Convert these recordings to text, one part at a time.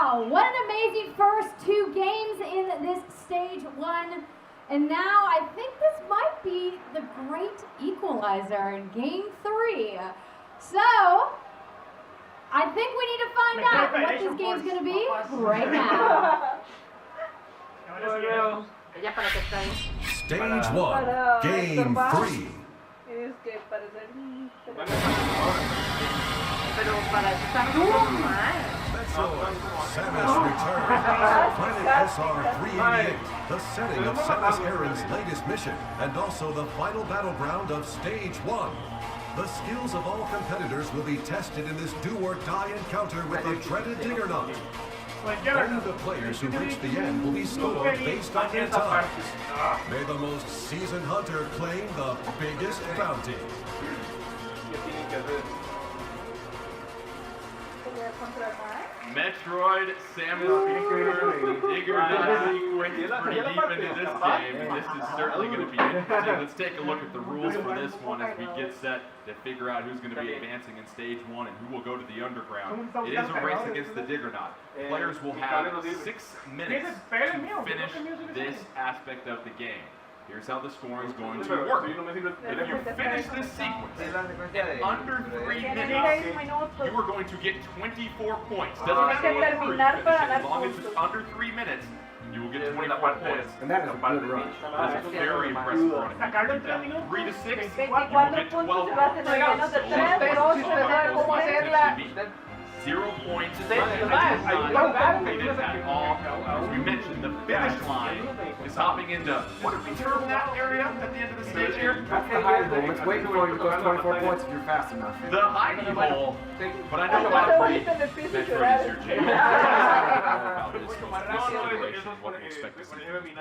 Wow, what an amazing first two games in this stage one. And now I think this might be the great equalizer in game three. So, I think we need to find out what this game's going to be right now. Stage one, game three. Metroid Samus returns. Planet SR-388, the setting of Samus Aran's latest mission, and also the final battleground of Stage 1. The skills of all competitors will be tested in this do-or-die encounter with the dreaded Diggernaut. Only the players who reach the end will be scored based on their time. May the most seasoned hunter claim the biggest bounty. Metroid Samus Diggernaut sequence is pretty deep into this game, and this is certainly going to be interesting. Let's take a look at the rules for this one as we get set to figure out who's going to be advancing in stage one and who will go to the underground. It is a race against the Diggernaut. Players will have 6 minutes to finish this aspect of the game. Here's how the scoring is going to work. If you finish this sequence in under 3 minutes, you are going to get 24 points. Doesn't matter what order you finish it, as long as it's under 3 minutes, you will get 24 points. And that is a good run. That is a very impressive run. If you do that 3 to 6, you will get 12 points. 0 points at all. As we mentioned, the finish line is hopping into, what did we term that area at the end of the stage here? That's the hidey hole. It's waiting for you to go 24 points if you're fast enough. The hidey hole, but I know about Metroid is your jam.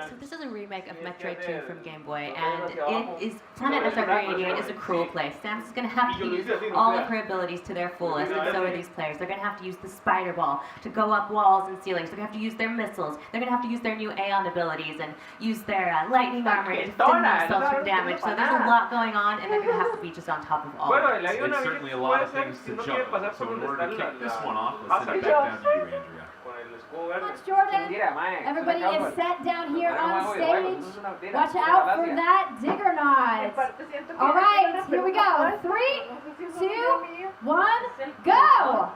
So this is a remake of Metroid 2 from Game Boy, and Planet SR-388 is a cruel place. Samus is going to have to use all of her abilities to their fullest, and so are these players. They're going to have to use the spider ball to go up walls and ceilings. They're going to have to use their missiles. They're going to have to use their new Aeon abilities and use their lightning armor to defend themselves from damage. So there's a lot going on, and they're going to have to be just on top of all of it. It's certainly a lot of things to juggle. So in order to kick this one off, let's send it back down to you, Andrea. Thanks, Jordan. Everybody is set down here on stage. Watch out for that Diggernaut. All right, here we go. 3, 2, 1, go!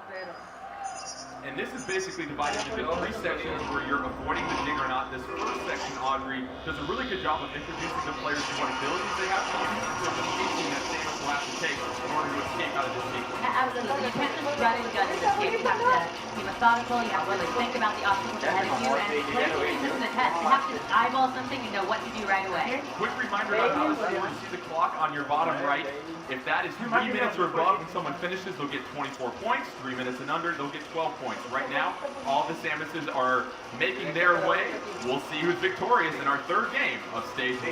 And this is basically divided into 3 sections where you're avoiding the Diggernaut. This first section, Audrey, does a really good job of introducing the players to what abilities they have to use and sort of the pacing that Samus will have to take in order to escape out of this sequence. Absolutely. You can't just run and gun in this game. You have to be methodical. You have to really think about the obstacles ahead of you, and players use this in the test. You have to eyeball something and know what to do right away. Quick reminder about how to score. You see the clock on your bottom right. If that is 3 minutes or above when someone finishes, they'll get 24 points. 3 minutes and under, they'll get 12 points. Right now, all the Samuses are making their way. We'll see who's victorious in our third game of stage 1.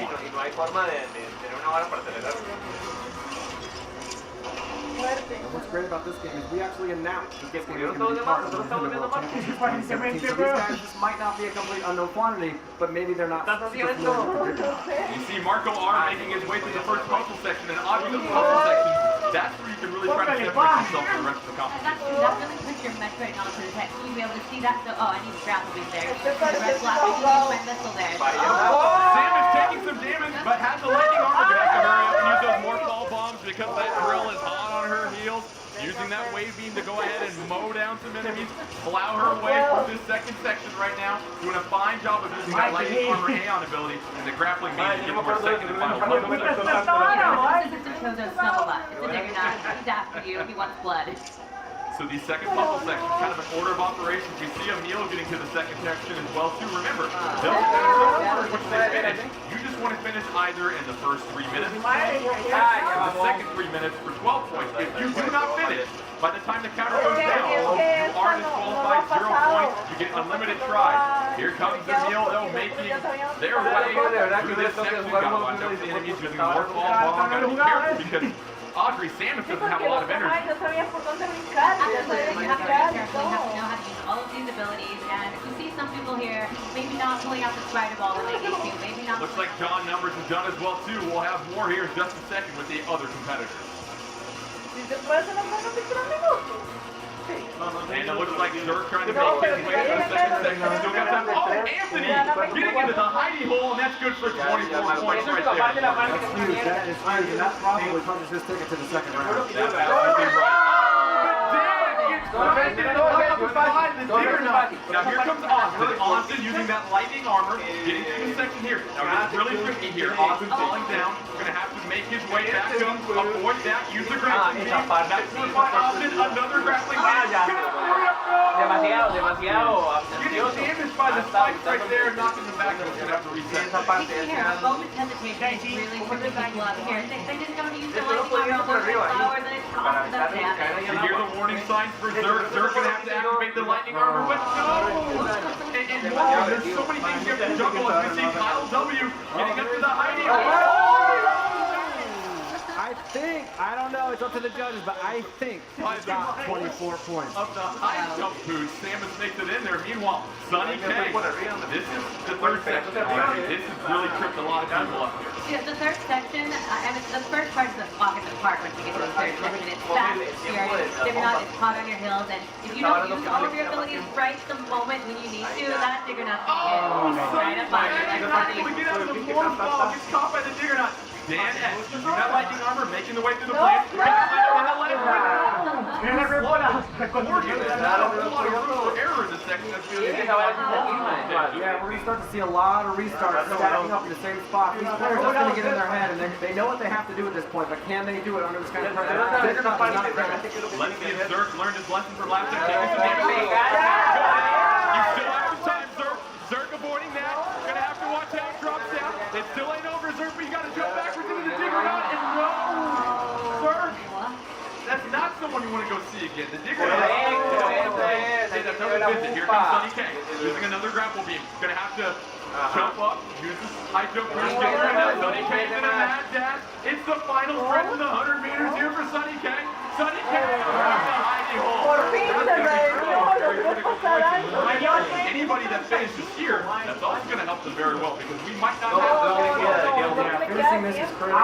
What's great about this game is we actually announced that this game is going to be part of the Nintendo World Championship 2017. So these guys, this might not be a complete unknown quantity, but maybe they're not super familiar with the Diggernaut. You see Marco R making his way through the first puzzle section, and Audrey the puzzle section. That's where you can really try to separate yourself from the rest of the competition. That's true. That really puts your Metroid onto the text. You'll be able to see that. So, oh, I need to grapple these there. The red block, I can use my missile there. Sam is taking some damage, but has the lightning armor to back up hurry up and use those more fall bombs because that drill is hot on her heels. Using that wave beam to go ahead and mow down some enemies, plow her way through this second section right now. Doing a fine job of using that lightning armor Aeon ability and the grappling beam to get to her second and final puzzle. This is to show those snufflebutts. It's a Diggernaut. He's after you. He wants blood. So the second puzzle section, kind of an order of operations. We see Emil getting to the second section as well too. Remember, they'll be in order in which they finish. You just want to finish either in the first 3 minutes or the second 3 minutes for 12 points. If you do not finish, by the time the counter goes down, you are disqualified, 0 points. You get unlimited tries. Here comes Emil, though, making their way through this section. Got to watch out for the enemies using more fall bomb. Got to be careful because Audrey Samus doesn't have a lot of energy. Absolutely. You have to be careful. You have to know how to use all of these abilities. And if you see some people here, maybe not pulling out the spider ball when they need to, maybe not. Looks like John Numbers is done as well too. We'll have more here in just a second with the other competitors. And it looks like Zerk trying to make his way to the second section. Still got time. Oh, Anthony getting into the hidey hole, and that's good for 24 points right there. That's huge. That is huge. And that probably punches his ticket to the second round. That's absolutely right. Now here comes Austin. Austin using that lightning armor, getting through the section here. Now it's really tricky here. Austin falling down. Gonna have to make his way back up, avoid that, use the grappling beam. That's for Austin, another grappling beam. Demasiado Getting damaged by the spikes right there, knocking them back. He's gonna have to reset. Here, a moment's hesitation is really tripping people up here. They just don't use the lightning armor over the flowers and it causes them damage. You hear the warning signs for Zerk. Zerk gonna have to activate the lightning armor, but no! And more, there's so many things you have to juggle as we see Kyle W getting up to the hiding hole. I don't know, it's up to the judges, but I think he's got 24 points. Of the high jump boost, Samus makes it in there. Meanwhile, Sonny K, this is the third section. This has really tripped a lot of people up here. Yeah, the third section, and the first part is the pocket apart once you get to the third section. It's fast, it's furious, Diggernaut is hot on your heels, and if you don't use all of your abilities right the moment when you need to, that Diggernaut's going to get right up on you. Like We get out of the form ball, gets caught by the Diggernaut. Dan S, using that lightning armor, making the way through the plant. Yeah, we're going to start to see a lot of restarts stacking up in the same spot. These players are going to get in their head, and they know what they have to do at this point, but can they do it under this kind of pressure? Let's see if Zerk learned his lesson from last time. Taking some damage. You still have some time, Zerk. Zerk avoiding that. Gonna have to watch how it drops down. It still ain't over, Zerk, but you gotta jump backwards into the Diggernaut, and no! Zerk! That's not someone you want to go see again. The Diggernaut. Another visit. Here comes Sonny K. Using another grapple beam. Gonna have to jump up, use this high jump boost. Sonny K in a mad dash. It's the final stretch of the 100 meters here for Sonny K. Sonny K in the hidey hole. Anybody that finishes here, that's also going to help them very well because we might not have finishing this is critical.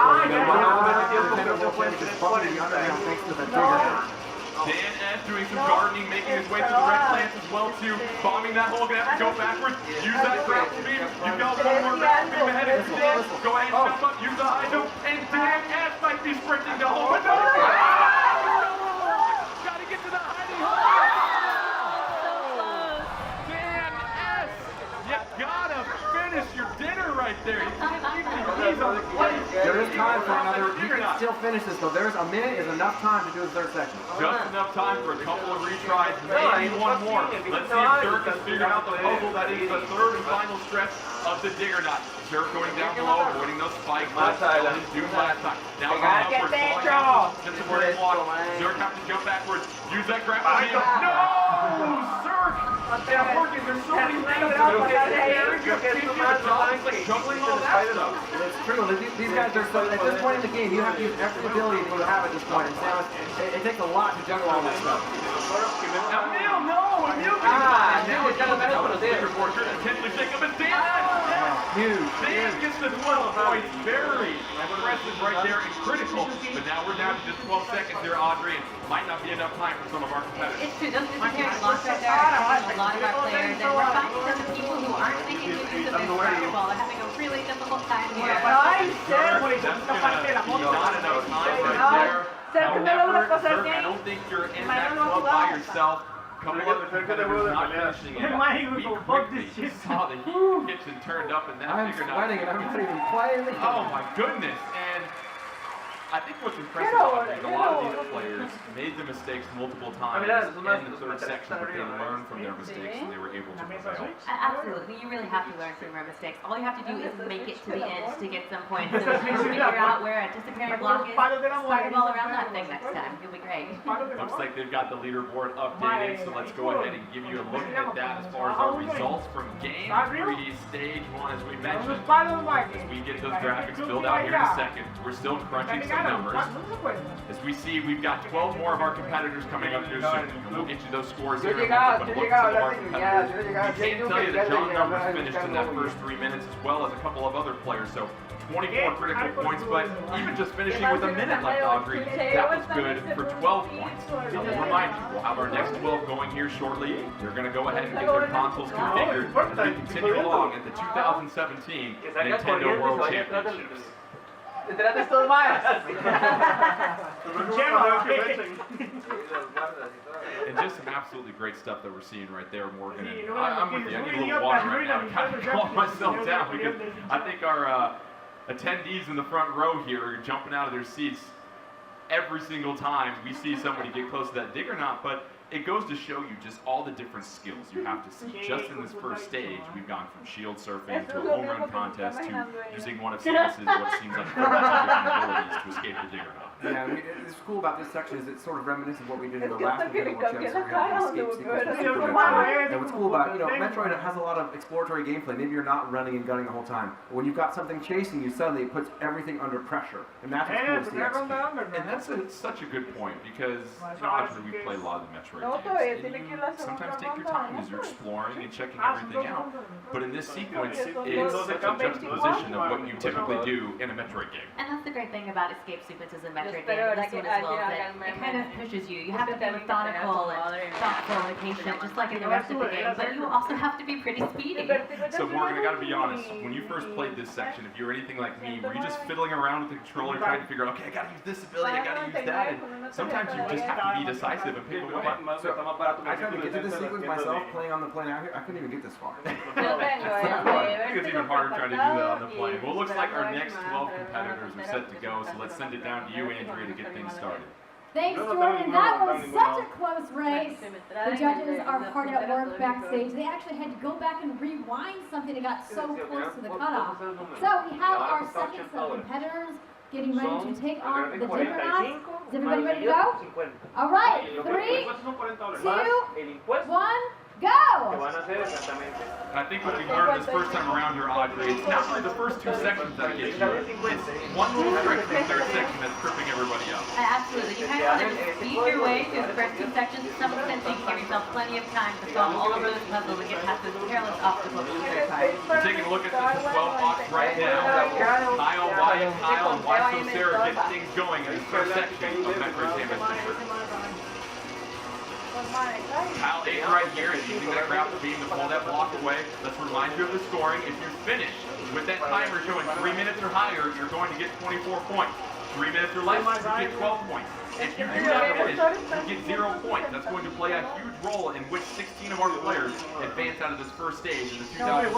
Dan S doing some gardening, making his way through the red plants as well too. Bombing that hole, gonna have to go backwards. Use that grapple beam. You've got one more grapple beam ahead of you. Dan, go ahead and jump up, use the high jump, and Dan S might be sprinting the hole. But no! Gotta get to the hiding hole! Dan S, you gotta finish your dinner right there. He's on the plate. There is time for another. You can still finish this though. There's a minute is enough time to do the third section. Just enough time for a couple of retries, maybe one more. Let's see if Zerk has figured out the puzzle that is the third and final stretch of the Diggernaut. Zerk going down below, avoiding those spikes. Last time. Now going upwards, falling down. Just a word block. Zerk have to jump backwards. Use that grapple beam. No! Zerk! That's working. There's so many things. Juggling all that stuff. It's true. These guys are so. At this point in the game, you have to use every ability that you have at this point. And Samus, it takes a lot to juggle all this stuff. Emil, no! Emil potentially take up his dance. Huge. Dan gets the 12 points. Very impressive right there and critical. But now we're down to just 12 seconds there, Audrey. And might not be enough time for some of our competitors. It's true. Those disappearing blocks right there are hitting a lot of our players. And we're finding that the people who aren't making good use of this basketball are having a really difficult time here. That's gonna be not enough time right there. However, Zerk, I don't think you're in that club by yourself. Couple other competitors not finishing it. We quickly saw the heat kitchen turned up and that I'm sweating and I'm not even playing the game. Oh my goodness. And I think what's impressive about it is a lot of these players made the mistakes multiple times in the third section, but they learned from their mistakes and they were able to prevail. Absolutely. You really have to learn from your mistakes. All you have to do is make it to the end to get some points. So if you figure out where a disappearing block is, fireball around that thing next time. You'll be great. Looks like they've got the leaderboard updated, so let's go ahead and give you a look at that as far as our results from Game 3, Stage 1, as we mentioned. As we get those graphics filled out here in a second, we're still crunching some in numbers. As we see, we've got 12 more of our competitors coming up here soon. And we'll get you those scores here in a moment, but look at some of our competitors. We can tell you that John Numbers finished in that first 3 minutes, as well as a couple of other players. So 24 critical points, but even just finishing with a minute left, Audrey, that was good for 12 points. Now, we'll remind you, we'll have our next 12 going here shortly. You're going to go ahead and get their consoles configured as we continue along at the 2017 Nintendo World Championships. And just some absolutely great stuff that we're seeing right there, Morgan. And I'm with you. I need a little water right now to kind of calm myself down, because I think our attendees in the front row here are jumping out of their seats every single time we see somebody get close to that Diggernaut. But it goes to show you just all the different skills you have to see. Just in this first stage, we've gone from shield surfing to a home run contest to using one of Samus's what seems like different abilities to escape the Diggernaut. Yeah, I mean, it's cool about this section is it's sort of reminiscent of what we did in the last Nintendo World Championships, where we had the escape sequences for Metroid. And what's cool about, Metroid has a lot of exploratory gameplay. Maybe you're not running and gunning the whole time. But when you've got something chasing you, suddenly it puts everything under pressure. And that's what's cool to see execute. And that's such a good point, because obviously we play a lot of the Metroid games. And you sometimes take your time as you're exploring and checking everything out. But in this sequence, it's such a juxtaposition of what you typically do in a Metroid game. And that's the great thing about escape sequences in Metroid games, this one as well, that it kind of pushes you. You have to be methodical and thoughtful and patient, just like in the rest of the game, but you also have to be pretty speedy. So Morgan, I gotta be honest, when you first played this section, if you were anything like me, were you just fiddling around with the controller trying to figure out, okay, I gotta use this ability, I gotta use that, and sometimes you just have to be dececisive and pick a way. So, I tried to get to this sequence myself, playing on the plane out here. I couldn't even get this far. I think it's even harder trying to do that on the plane. Well, it looks like our next 12 competitors are set to go, so let's send it down to you, Andrea, to get things started. Thanks, Jordan. That was such a close race. The judges are hard at work backstage. They actually had to go back and rewind something that got so close to the cutoff. So we have our second set of competitors getting ready to take on the Diggernaut. Is everybody ready to go? All right, 3, 2, 1. Go! I think what we learned this first time around here, Audrey, it's not really the first 2 sections that get you. It's one little stretch in the third section that's tripping everybody up. Absolutely. You kind of want to speed your way through the first 2 sections. In some sense, you can give yourself plenty of time to solve all of those puzzles and get past those perilous obstacles in the third part. We're taking a look at this 12 box right now. Kyle, why so Sarah getting things going in this first section of Metroid Samus. Kyle 8 right here is using that grapple beam to pull that block away. Let's remind you of the scoring. If you're finished with that timer showing 3 minutes or higher, you're going to get 24 points. 3 minutes or less, you get 12 points. If you do not finish, you get 0 points. That's going to play a huge role in which 16 of our players advance out of this first stage in the 2017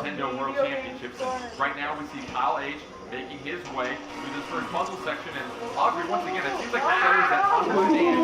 Nintendo World Championships. And right now we see Kyle H making his way through this first puzzle section. And Audrey, once again, it seems like the players that understand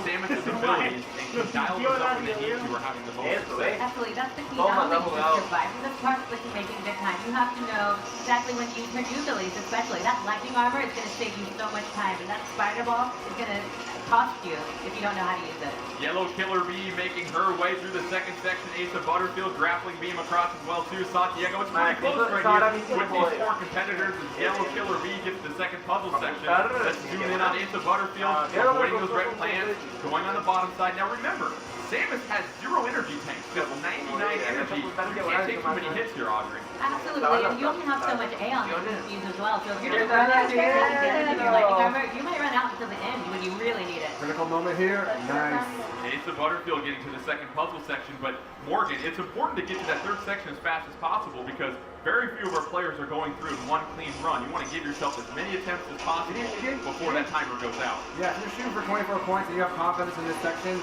Samus's abilities and can dial those up when they need to are having the most success. Absolutely, that's the key element to surviving this part with making good time. You have to know exactly when to use her new abilities, especially that lightning armor is going to save you so much time, and that spider ball is going to cost you if you don't know how to use it. Yellow Killer Bee making her way through the second section. Ace of Butterfield grappling beam across as well too. Santiago, it's pretty close right here with these 4 competitors. As Yellow Killer Bee gets the second puzzle section. Let's zoom in on Ace of Butterfield, avoiding those red plants, going on the bottom side. Now remember, Samus has 0 energy tanks, just 99 energy. You can't take too many hits here, Audrey. Absolutely, and you only have so much A on this fuse as well, so if you're just running out here and getting into your lightning armor, you might run out until the end when you really need it. Critical moment here, nice. Ace of Butterfield getting to the second puzzle section, but Morgan, it's important to get to that third section as fast as possible because very few of our players are going through in one clean run. You want to give yourself as many attempts as possible before that timer goes out. Yeah, if you're shooting for 24 points and you have confidence in this section,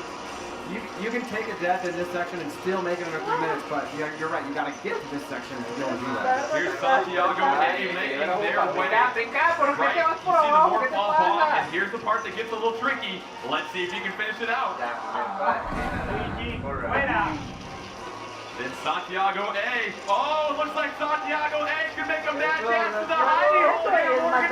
you can take a death in this section and still make it under 3 minutes, but you're right, you got to get to this section and be able to do that. Here's Santiago A making their way. Right, you see the more pom-pom, and here's the part that gets a little tricky. Let's see if you can finish it out. Then Santiago A. Oh, looks like Santiago A can make a mad dance to the hidey hole there, Morgan.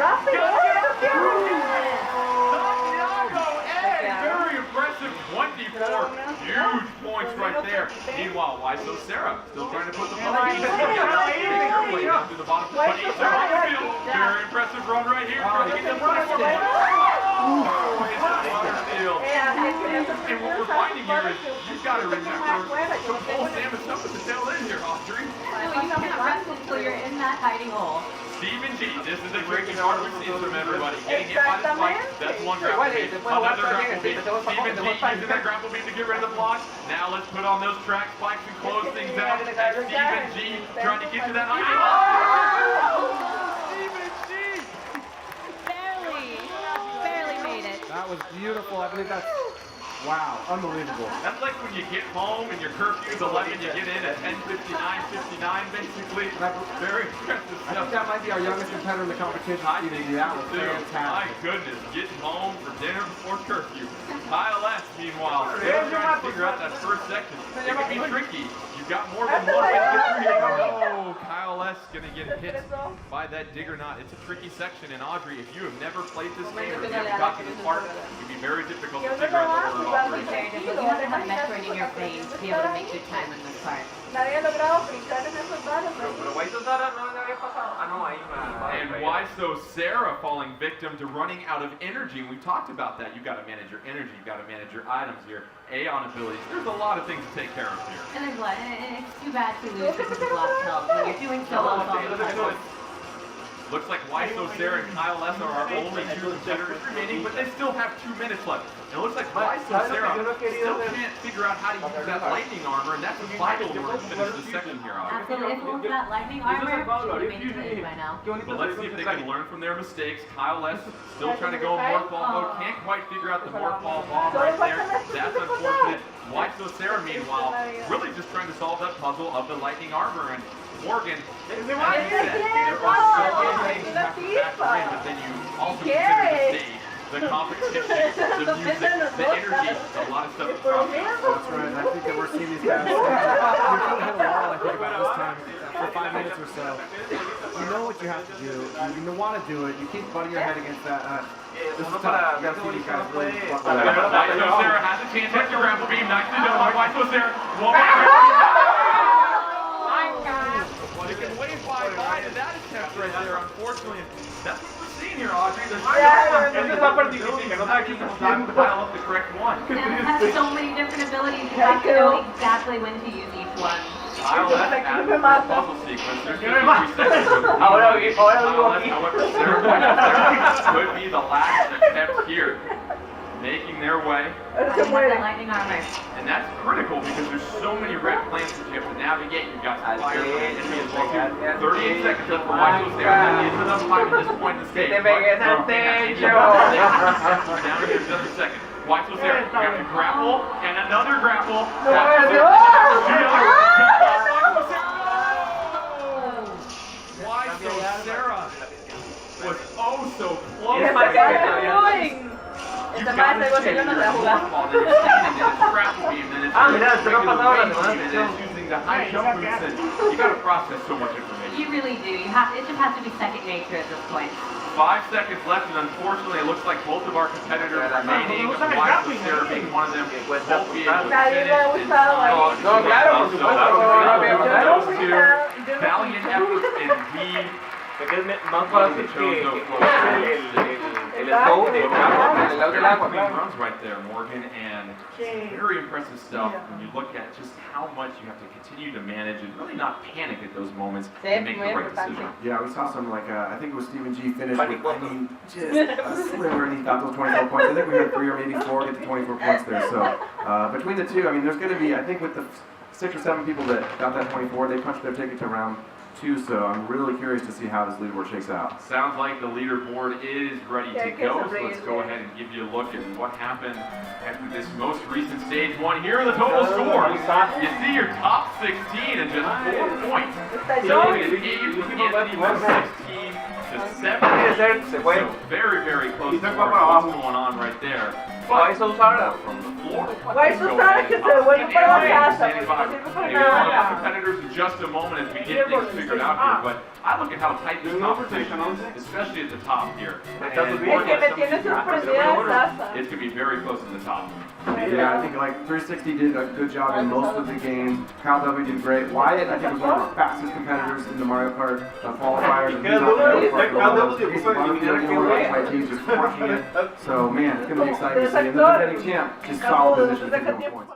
Santiago A, very impressive 24. Huge points right there. Meanwhile, why so Sarah? Still trying to put the puzzle pieces together. Make her way down to the bottom. But he's on the field. Very impressive run right here. Trying to get them 24 points. Oh, it's a water field. And what we're finding here is you've got to remember to pull Samus up at the tail end here, Audrey. No, you can't rest until you're in that hiding hole. Stephen G, this is a great start we've seen from everybody. Getting hit by the spike, that's one grapple beam. Another grapple beam. Stephen G using that grapple beam to get rid of the block. Now let's put on those track spikes and close things out. And Stephen G trying to get to that hiding hole. Stephen G! Barely made it. That was beautiful. I believe that's, wow, unbelievable. That's like when you get home and your curfew's 11, you get in at 10:59 basically. Very impressive I think that might be our youngest competitor in the competition. I think that was too. My fantastic. goodness, getting home for dinner before curfew. Kyle S, meanwhile, still trying to figure out that first section. It can be tricky. You've got more than one way to get through here. Oh, Kyle S gonna get hit by that Diggernaut. It's a tricky section, and Audrey, if you have never played this game or if you haven't got to this part, it can be very difficult to figure out the order of operations. You have to have Metroid in your veins to be able to make good time in this part. And why so Sarah falling victim to running out of energy? And we've talked about that. You've got to manage your energy. You've got to manage your items here. On abilities. There's a lot of things to take care of here. And there's a lot. And it's too bad to lose because of lost health. When you're doing so well with all the puzzles. Looks like Waiso Sarah and Kyle S are our only two competitors remaining, but they still have 2 minutes left. And it looks like Waiso Sarah still can't figure out how to use that lightning armor, and that's vital in order to finish the second here out. Absolutely. If it was that lightning armor, she would have made it by now. But let's see if they can learn from their mistakes. Kyle S still trying to go in morph ball mode. Can't quite figure out the morph ball bomb right there. That's unfortunate. Waiso Sarah, meanwhile, really just trying to solve that puzzle of the lightning armor. And Morgan, as you said, there are so many things you have to factor in, but then you also consider the stage, the competition, the music, the energy, a lot of stuff is dropping. That's right. I think that we're seeing these guys. You're going to hit a wall, I think, about this time for 5 minutes or so. You know what you have to do. You want to do it. You keep butting your head against that. This is tough. You got to see these guys really. Waiso Sarah has a chance at the grapple beam. Nicely done by Waiso Sarah. One more. You can wave bye-bye to that attempt right there, unfortunately. That's what we're seeing here, Audrey. There's time to pile up the correct one. And has so many different abilities, you have to know exactly when to use each one. Kyle S adds the puzzle sequence. There's 53 seconds. Kyle S, however, Sarah could be the last attempt here. Making their way. Lightning armor. And that's critical because there's so many red plants that you have to navigate. You've got to fire from the enemy as well too. 38 seconds left for Waiso Sarah. That is enough time at this point in the stage. Down here in just a second. Waiso Sarah, you have to grapple and another grapple. Waiso Sarah was oh so close. You've got to change your morph ball, then it's standing, then it's grapple beam, then it's using the high jump moves, and you got to process so much information. You really do. It just has to be second nature at this point. 5 seconds left, and unfortunately, it looks like both of our competitors remaining, Waiso Sarah being one of them, won't be able to finish this those two valiant efforts indeed. Runs right there, Morgan, and it's very impressive stuff when you look at just how much you have to continue to manage and really not panic at those moments and make the right decision. Yeah, we saw some I think it was Stephen G finish with, just a sliver, and he got those 24 points. I think we had 3 or maybe 4 get to 24 points there. So between the two, I mean, there's going to be, I think with the 6 or 7 people that got that 24, they punched their ticket to round 2, so I'm really curious to see how this leaderboard shakes out. Sounds like the leaderboard is ready to go, so let's go ahead and give you a look at what happened after this most recent stage 1. Here are the total scores. You see your top 16 and just 4 points. So it is Gabe with Anthony with 16 to 7. So very, very close to what's going on right there. Vais a usar. Vais a usar que se vuelve para la casa. Maybe we'll have competitors in just a moment as we get things figured out here, but I look at how tight this competition is, especially at the top here. And Es que me tiene sorprendida Sasa. it's going to be very close at the top. Yeah, I think like 360 did a good job in most of the game. Kyle W did great. Wyatt, I think, was one of our fastest competitors in the Mario Kart qualifiers. And he's my team just crushing it. So man, it's gonna be exciting to see. And the defending champ just solid position, 51 points.